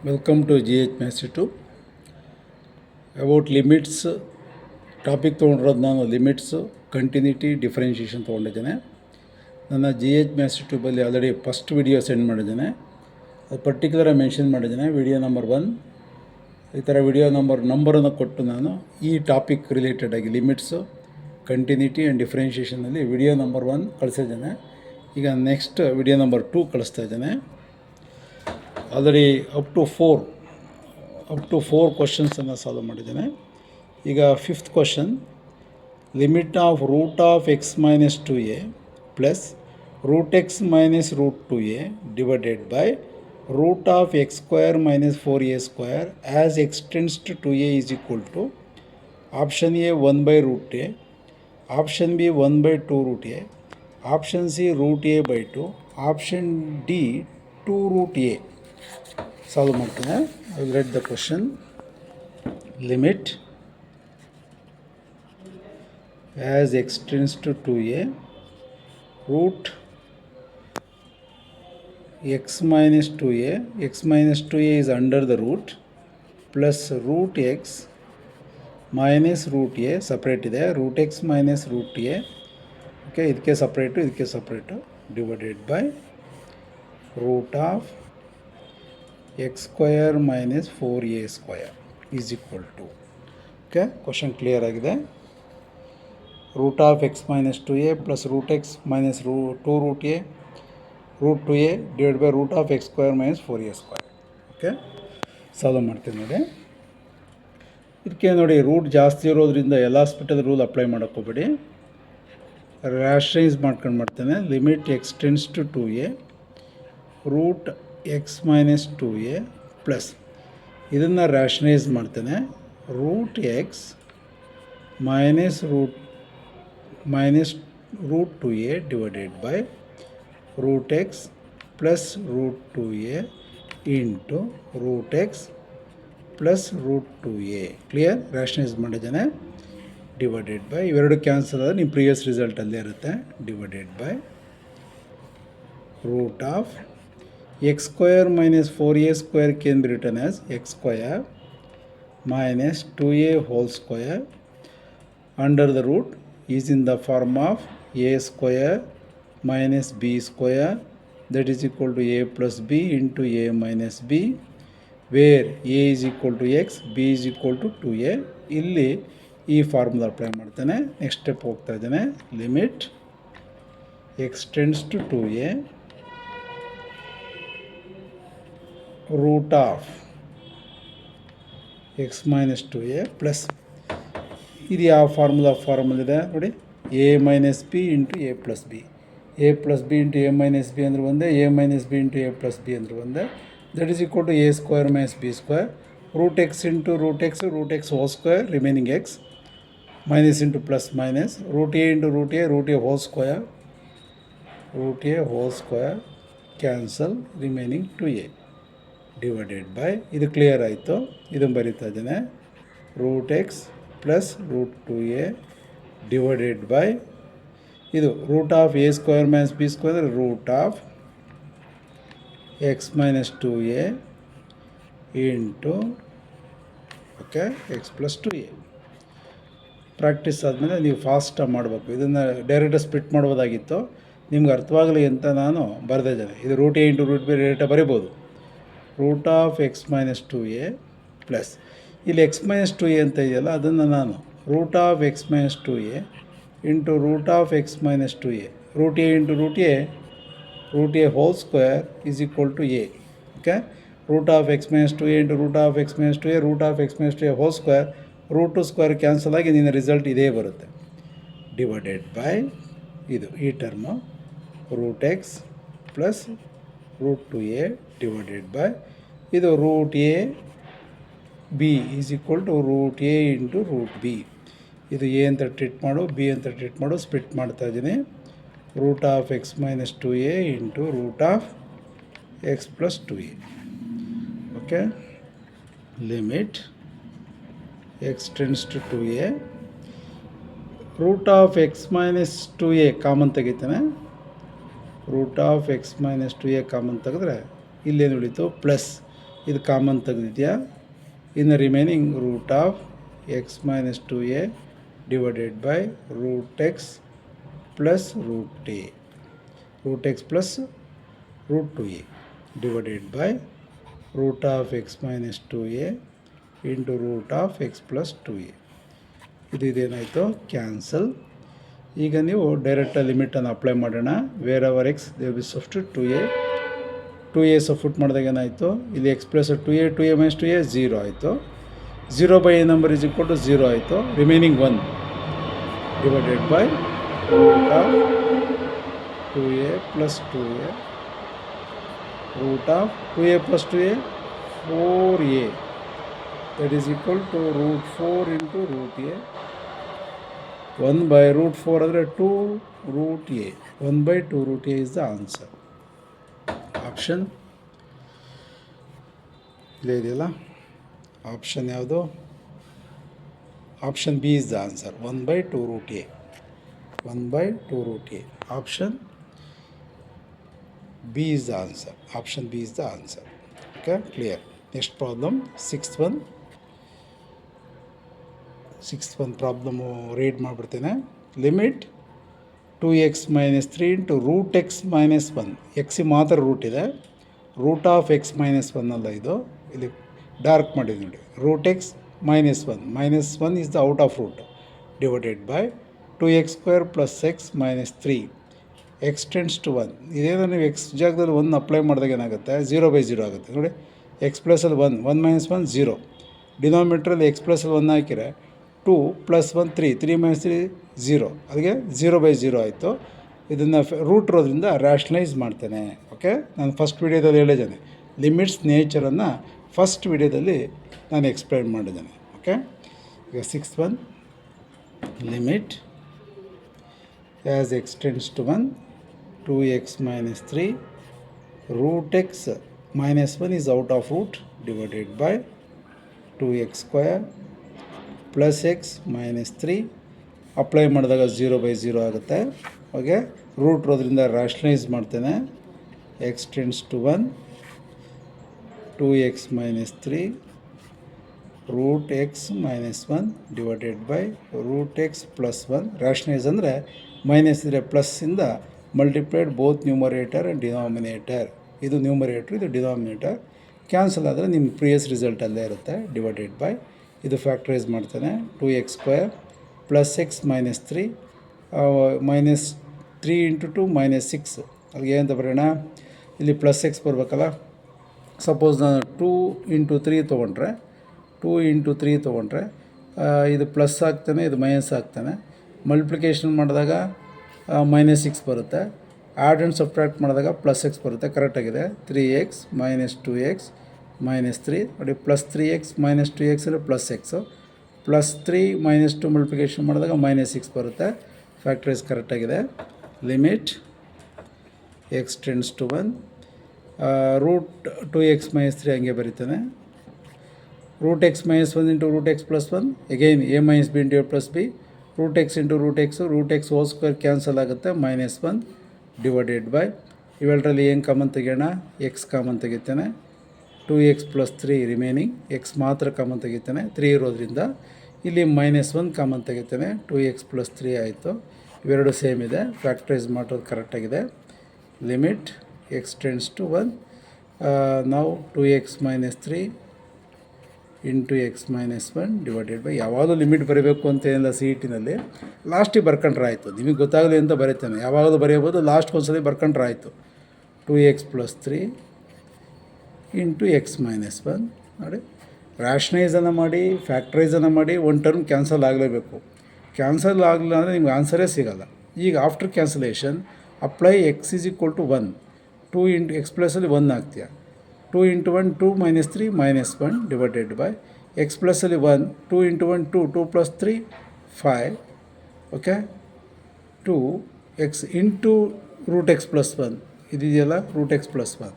Welcome to GH Maths 2. About limits topic ತೊಗೊಂಡಿರೋದು ನಾನು limits, continuity, differentiation ತೊಗೊಂಡಿದ್ದೇನೆ. ನನ್ನ GH Maths 2 already first video send ಮಾಡಿದ್ದೇನೆ. ಅದು ಪರ್ಟಿಕ್ಯುಲರಾಗಿ ಮೆನ್ಷನ್ ಮಾಡಿದ್ದೇನೆ, ವಿಡಿಯೋ ನಂಬರ್ 1. ಈ ಥರ ವಿಡಿಯೋ ನಂಬರನ್ನು ಕೊಟ್ಟು ನಾನು ಈ ಟಾಪಿಕ್ ರಿಲೇಟೆಡಾಗಿ ಲಿಮಿಟ್ಸು, ಕಂಟಿನ್ಯೂಟಿ ಆ್ಯಂಡ್ ಡಿಫ್ರೆನ್ಷಿಯೇಷನಲ್ಲಿ ವಿಡಿಯೋ ನಂಬರ್ 1 ಕಳಿಸಿದ್ದೇನೆ. ಈಗ ನೆಕ್ಸ್ಟ್ ವಿಡಿಯೋ ನಂಬರ್ 2 ಕಳಿಸ್ತಾ ಇದ್ದೇನೆ. ಆಲ್ರೆಡಿ ಅಪ್ ಟು ಫೋರ್ ಕ್ವಶನ್ಸನ್ನು ಸಾಲ್ವ್ ಮಾಡಿದ್ದೇನೆ. ಈಗ fifth question, limit of root of x minus 2a plus root x minus root 2a divided by root of x square minus 4a square as x tends to 2a is equal to option A 1/√a, option B 1/2√a, option C √a/2, option D 2√a. Solve ಮಾಡ್ತೇನೆ. I will write the question. Limit as x tends to 2a root x minus 2a, x minus 2a is under the root, plus root x minus root a separate ಇದೆ, root x minus root a, okay, ಇದಕ್ಕೆ separate divided by root of x square minus 4a square is equal to, okay, question clear ಆಗಿದೆ. Root of x minus 2a plus root x minus 2√a root 2a divide by root of x square minus 4a square. Okay, solve ಮಾಡ್ತೀನಿ ನೋಡಿ. ಇದಕ್ಕೆ ನೋಡಿ, root ಜಾಸ್ತಿ ಇರೋದ್ರಿಂದ ಎಲ್ಲ hospital rule apply ಮಾಡೋಕ್ಕೆ ಹೋಗ್ಬೇಡಿ, ರ್ಯಾಷನೈಸ್ ಮಾಡ್ತೇನೆ. Limit x tends to 2a root x minus 2a plus ಇದನ್ನು ರ್ಯಾಷನೈಸ್ ಮಾಡ್ತೇನೆ, root x minus root 2a divided by root x plus root 2a into root x plus root 2a. Clear? Rationalise ಮಾಡಿದ್ದೇನೆ. Divided by ಇವೆರಡು cancel ಆದರೆ ನಿಮ್ಮ previous result ಅಲ್ಲೇ ಇರುತ್ತೆ. Divided by root of x square minus 4a square can be written as x square minus 2a whole square under the root is in the form of a square minus b square, that is equal to a plus b into a minus b, where a is equal to x, b is equal to 2a. ಇಲ್ಲಿ ಈ formula apply ಮಾಡ್ತೇನೆ. Next step ಹೋಗ್ತಾ ಇದ್ದೇನೆ. Limit x tends to 2a root of x minus 2a plus ಇದು ಯಾವ ಫಾರ್ಮುಲಿದೆ ನೋಡಿ, A minus B into A plus B, A plus B into A minus B ಅಂದರೆ ಒಂದೇ, A minus B into A plus B ಅಂದರೆ ಒಂದೇ, that is equal to A square minus B square, root x into root x whole square remaining x minus into plus minus, root a into root a whole square cancel remaining 2a divided by, ಇದು clear ಆಯಿತು. ಇದನ್ನು ಬರೀತಾ ಇದ್ದೇನೆ, root x plus root 2a divided by ಇದು root of a square minus B square ಅಂದರೆ root of x minus 2a into okay x plus 2a. Practice ಆದಮೇಲೆ ನೀವು ಫಾಸ್ಟಾಗಿ ಮಾಡಬೇಕು. ಇದನ್ನು ಡೈರೆಕ್ಟಾಗಿ ಸ್ಪ್ಲಿಟ್ ಮಾಡ್ಬೋದಾಗಿತ್ತು, ನಿಮ್ಗೆ ಅರ್ಥವಾಗಲಿ ಅಂತ ನಾನು ಬರೆದಿದ್ದೇನೆ. ಇದು root a into root b ಡೈರೆಕ್ಟಾಗಿ ಬರೀಬೋದು. Root of x minus 2a plus ಇಲ್ಲಿ ಎಕ್ಸ್ ಮೈನಸ್ 2a ಅಂತ ಇದೆಯಲ್ಲ, ಅದನ್ನು ನಾನು root of x minus 2a into root of x minus 2a, root a into root a whole square is equal to a. Okay, root of x minus 2a into root of x minus 2a, root of x minus 2a whole square, root to square cancel ಆಗಿ ನಿನ್ನ result ಇದೇ ಬರುತ್ತೆ. Divided by ಇದು ಈ term root x plus root 2a divided by ಇದು root a b is equal to root a into root b. ಇದು a ಅಂತ treat ಮಾಡು, ಬಿ ಅಂತ ಟ್ರೀಟ್ ಮಾಡು, ಸ್ಪ್ಲಿಟ್ ಮಾಡ್ತಾ ಇದ್ದೀನಿ. Root of x minus 2a into root of x plus 2a. Okay, limit x tends to 2a root of x minus 2a common ತೆಗಿತಾನೆ, root of x minus 2a common ತೆಗೆದ್ರೆ ಇಲ್ಲೇನು ಉಳಿತು plus ಇದು common ತೆಗೆದಿದೆಯಾ. ಇನ್ನು remaining root of x minus 2a divided by root x plus root a, root x plus root 2a divided by root of x minus 2a into root of x plus 2a. ಇದೇನಾಯಿತು, cancel. ಈಗ ನೀವು direct ಲಿಮಿಟನ್ನು apply ಮಾಡೋಣ. Where our x they will be substitute 2a substitute ಮಾಡಿದಾಗ ಏನಾಯಿತು, ಇಲ್ಲಿ X plus 2a minus 2a 0 ಆಯಿತು. 0 by A number is equal to 0 ಆಯಿತು. Remaining 1 divided by root of 2a plus 2a root of 2a plus 2a 4a that is equal to root 4 into root a. 1 by root 4 ಅಂದರೆ 2 root a. 1 by 2 root a is the answer. Option ಇಲ್ಲೇ ಇದೆಯಲ್ಲ, option ಯಾವುದು? Option B is the answer. 1 by 2 root a. 1 by 2 root a. Option B is the answer. Option B is the answer. Okay, clear. Next problem, sixth one problem read ಮಾಡಿಬಿಡ್ತೇನೆ. Limit 2x minus 3 into root x minus 1. ಎಕ್ಸಿಗೆ ಮಾತ್ರ root ಇದೆ, root of x minus 1 ಅಲ್ಲ ಇದು, ಇಲ್ಲಿ dark ಮಾಡಿದೆ ನೋಡಿ. Root x minus 1 is the out of root divided by 2x square plus x minus 3 x tends to 1. ಇದೇನೋ ನೀವು ಎಕ್ಸ್ ಜಾಗದಲ್ಲಿ 1 ಅಪ್ಲೈ ಮಾಡಿದಾಗ ಏನಾಗುತ್ತೆ, 0 ಬೈ 0 ಆಗುತ್ತೆ ನೋಡಿ. ಎಕ್ಸ್ ಪ್ಲಸಲ್ಲಿ 1 ಮೈನಸ್ 1 0. ಡಿನಾಮಿನೇಟ್ರಲ್ಲಿ ಎಕ್ಸ್ ಪ್ಲಸಲ್ಲಿ 1 ಹಾಕಿದರೆ 2 ಪ್ಲಸ್ 1 3 ಮೈನಸ್ 3 0. ಅದಕ್ಕೆ 0 ಬೈ 0 ಆಯಿತು. ಇದನ್ನು ರೂಟ್ ಇರೋದ್ರಿಂದ ರ್ಯಾಷನಲೈಸ್ ಮಾಡ್ತೇನೆ. ಓಕೆ, ನಾನು ಫಸ್ಟ್ ವೀಡಿಯೋದಲ್ಲಿ ಹೇಳಿದ್ದೇನೆ, ಲಿಮಿಟ್ಸ್ ನೇಚರನ್ನು ಫಸ್ಟ್ ವೀಡಿಯೋದಲ್ಲಿ ನಾನು ಎಕ್ಸ್ಪ್ಲೈನ್ ಮಾಡಿದ್ದೇನೆ. ಓಕೆ, ಈಗ sixth one, limit as x tends to 1 2x minus 3 root x minus 1 is out of root divided by 2x square plus x minus 3 apply ಮಾಡಿದಾಗ 0 by 0 ಆಗುತ್ತೆ. Okay, root ಇರೋದ್ರಿಂದ rationalise ಮಾಡ್ತೇನೆ. X tends to 1 2x minus 3 root x minus 1 divided by root x plus 1. Rationalise ಅಂದರೆ minus ಇದ್ರೆ ಪ್ಲಸ್ಸಿಂದ multiplied both numerator and denominator. ಇದು numerator, ಇದು denominator. Cancel ಆದರೆ ನಿಮ್ಮ ಪ್ರಿಯಸ್ ರಿಸಲ್ಟ್ ಅಲ್ಲೇ ಇರುತ್ತೆ. ಡಿವೈಡೆಡ್ ಬೈ ಇದು ಫ್ಯಾಕ್ಟ್ರೈಸ್ ಮಾಡ್ತಾನೆ. 2x square plus x minus 3 minus 3 into 2 minus 6. ಅಲ್ಲಿಗೆ ಏನಂತ ಬರೋಣ, ಇಲ್ಲಿ ಪ್ಲಸ್ ಎಕ್ಸ್ ಬರಬೇಕಲ್ಲ. ಸಪೋಸ್ ನಾನು 2 ಇಂಟು 3 ತೊಗೊಂಡ್ರೆ, 2 ಇಂಟು 3 ತೊಗೊಂಡ್ರೆ ಇದು ಪ್ಲಸ್ ಆಗ್ತಾನೆ, ಇದು ಮೈನಸ್ ಆಗ್ತಾನೆ. ಮಲ್ಟಿಪ್ಲಿಕೇಶನ್ ಮಾಡಿದಾಗ ಮೈನಸ್ 6 ಬರುತ್ತೆ. ಆ್ಯಡ್ ಆ್ಯಂಡ್ ಸಬ್ಟ್ರಾಕ್ಟ್ ಮಾಡಿದಾಗ ಪ್ಲಸ್ ಎಕ್ಸ್ ಬರುತ್ತೆ. ಕರೆಕ್ಟಾಗಿದೆ. 3x ಮೈನಸ್ 2x ಮೈನಸ್ 3 ನೋಡಿ, ಪ್ಲಸ್ 3x ಮೈನಸ್ 2x ಅಂದರೆ plus x, plus 3 minus 2 multiplication ಮಾಡಿದಾಗ ಮೈನಸ್ 6 ಬರುತ್ತೆ. ಫ್ಯಾಕ್ಟ್ರೈಸ್ ಕರೆಕ್ಟಾಗಿದೆ. Limit x tends to 1 root 2x minus 3 ಹಂಗೆ ಬರೀತಾನೆ. Root x minus 1 into root x plus 1 again a minus b into a plus b. Root x into root x whole square cancel ಆಗುತ್ತೆ. Minus 1 divided by ಇವೆರಡರಲ್ಲಿ ಏನು common ತೆಗೆಯೋಣ, x common ತೆಗಿತಾನೆ. 2x plus 3 remaining, X ಮಾತ್ರ common ತೆಗಿತಾನೆ. 3 ಇರೋದ್ರಿಂದ ಇಲ್ಲಿ minus 1 common ತೆಗಿತಾನೆ. 2x plus 3 ಆಯಿತು. ಇವೆರಡು ಸೇಮ್ ಇದೆ. ಫ್ಯಾಕ್ಟ್ರೈಸ್ ಮಾಡೋದು ಕರೆಕ್ಟಾಗಿದೆ. ಲಿಮಿಟ್ ಎಕ್ಸ್ ಟೆನ್ಸ್ ಟು 1 ನಾವು 2x minus 3 into X minus 1 divided by, ಯಾವಾಗಲೂ ಲಿಮಿಟ್ ಬರೀಬೇಕು ಅಂತ ಏನಿಲ್ಲ ಸಿ ಇ ಟಿನಲ್ಲಿ, ಲಾಸ್ಟಿಗೆ ಬರ್ಕೊಂಡ್ರೆ ಆಯಿತು. ನಿಮಗೆ ಗೊತ್ತಾಗಲಿ ಅಂತ ಬರೀತಾನೆ, ಯಾವಾಗಲೂ ಬರೆಯಬೋದು, ಲಾಸ್ಟ್ ಒಂದ್ಸಲಿ ಬರ್ಕೊಂಡ್ರೆ ಆಯಿತು. 2x plus 3 into X minus 1 ನೋಡಿ. ರ್ಯಾಷನೈಸನ್ನು ಮಾಡಿ, ಫ್ಯಾಕ್ಟ್ರೈಸನ್ನು ಮಾಡಿ, ಒಂದು ಟರ್ಮ್ ಕ್ಯಾನ್ಸಲ್ ಆಗಲೇಬೇಕು. ಕ್ಯಾನ್ಸಲ್ ಆಗಲಿಲ್ಲ ಅಂದರೆ ನಿಮ್ಗೆ ಆನ್ಸರೇ ಸಿಗೋಲ್ಲ. ಈಗ after cancellation apply x is equal to 1. 2 into x ಪ್ಲಸಲ್ಲಿ 1 ಆಗ್ತೀಯ. 2 into 1 2 minus 3 minus 1 divided by x ಪ್ಲಸಲ್ಲಿ 1 2 into 1 2 plus 3 5. Okay, 2 x into root x plus 1 ಇದೆಯಲ್ಲ, root x plus 1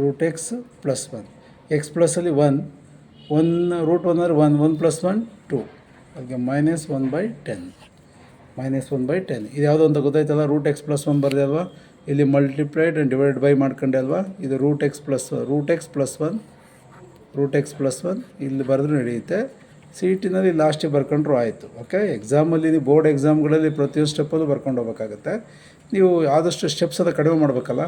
root x plus 1 x ಪ್ಲಸಲ್ಲಿ 1 ರೂಟ್ 1 ಅಂದರೆ 1 plus 1 2 ಅದಕ್ಕೆ minus 1/10 minus 1/10. ಇದು ಯಾವುದೋ ಅಂತ ಗೊತ್ತಾಯ್ತಲ್ಲ, ರೂಟ್ ಎಕ್ಸ್ ಪ್ಲಸ್ 1 ಬರದೆ ಅಲ್ವಾ, ಇಲ್ಲಿ ಮಲ್ಟಿಪ್ಲೈಡ್ ಆ್ಯಂಡ್ ಡಿವೈಡ್ ಬೈ ಮಾಡ್ಕೊಂಡೆ ಅಲ್ವಾ. ಇದು ರೂಟ್ ಎಕ್ಸ್ ಪ್ಲಸ್ 1 √x+1 ಇಲ್ಲಿ ಬರೆದ್ರೂ ನಡೆಯುತ್ತೆ. ಸಿ ಇ ಟಿನಲ್ಲಿ ಲಾಸ್ಟಿಗೆ ಬರ್ಕೊಂಡ್ರು ಆಯಿತು. ಓಕೆ, ಎಕ್ಸಾಮಲ್ಲಿ ನೀವು ಬೋರ್ಡ್ ಎಕ್ಸಾಮ್ಗಳಲ್ಲಿ ಪ್ರತಿಯೊಂದು ಸ್ಟೆಪ್ಪಲ್ಲೂ ಬರ್ಕೊಂಡು ಹೋಗ್ಬೇಕಾಗತ್ತೆ. ನೀವು ಆದಷ್ಟು ಸ್ಟೆಪ್ಸ್ ಅದು ಕಡಿಮೆ ಮಾಡಬೇಕಲ್ಲ,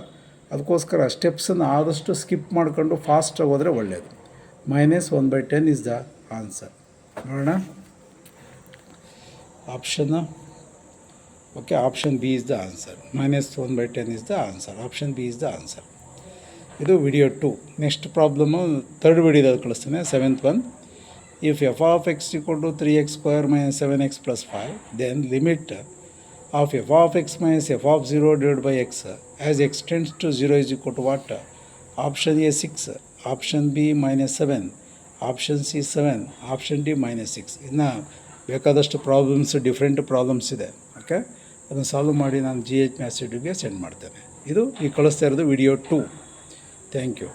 ಅದಕ್ಕೋಸ್ಕರ ಸ್ಟೆಪ್ಸನ್ನು ಆದಷ್ಟು ಸ್ಕಿಪ್ ಮಾಡ್ಕೊಂಡು ಫಾಸ್ಟಾಗಿ ಹೋದರೆ ಒಳ್ಳೆಯದು. -1/10 ಇಸ್ ದ ಆನ್ಸರ್. ನೋಡೋಣ option. Okay, option B is the answer. -1/10 is the answer. Option B is the answer. ಇದು ವಿಡಿಯೋ 2. ನೆಕ್ಸ್ಟ್ ಪ್ರಾಬ್ಲಮ್ಮು ಥರ್ಡ್ ವಿಡಿಯೋದಲ್ಲಿ ಕಳಿಸ್ತೇನೆ, 7th one. If f of x equal to 3x square minus 7x plus 5, then limit of f of x minus f of 0 divided by x as x tends to 0 is equal to what? Option A 6, option B -7, option C 7, option D -6. ಇನ್ನು ಬೇಕಾದಷ್ಟು problems, different problems ಇದೆ. Okay, ಅದನ್ನು solve ಮಾಡಿ ನಾನು GH maths ಯೂಟ್ಯೂಬ್ಗೆ send ಮಾಡ್ತೇನೆ. ಇದು ಈ ಕಳಿಸ್ತಾ ಇರೋದು ವಿಡಿಯೋ 2. Thank you.